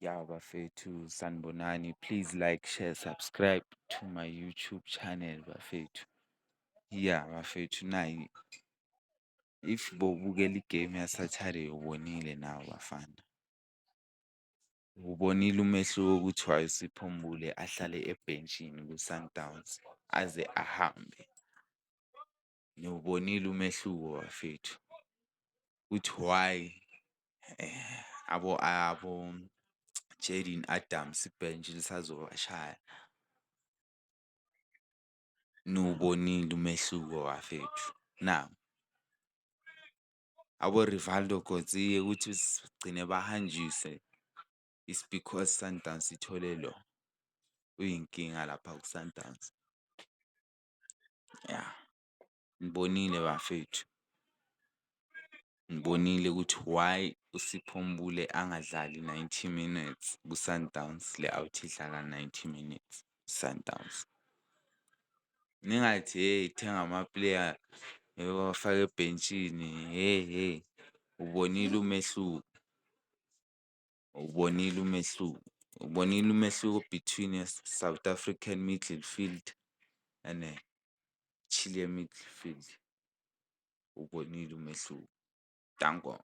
Yeah, bafethu, sanibonani. Please like, share, subscribe to my YouTube channel, bafethu. Yeah, bafethu, nayi. If bowubukela igame yaSaturday ubonile nawe bafana. Ubonile umehluko ukuthi wayeSipho Mbule ahlale ebhenchini kuSundowns aze ahambe. Niwubonile umehluko bafethu. Ukuthi why abo Jaden Adams ibhenchi lisazobashaya. Niwubonile umehluko bafethu. Now, abo-Rivaldo Coetzee ukuthi sigcine bahanjiswe is because Sundowns ithole lo. Uyinkinga lapha ku-Sundowns. Yeah. Ngibonile bafethu. Ngibonile ukuthi why uSipho Mbule angadlali 90 minutes ku-Sundowns le-out idlala 90 minutes Sundowns. Ningathi hey thenga ama-player bafake ebhenchini hey ubonile umehluko. Ubonile umehluko. Ubonile umehluko between a South African midfield and a Chilean midfield. Ubonile umehluko. Danko.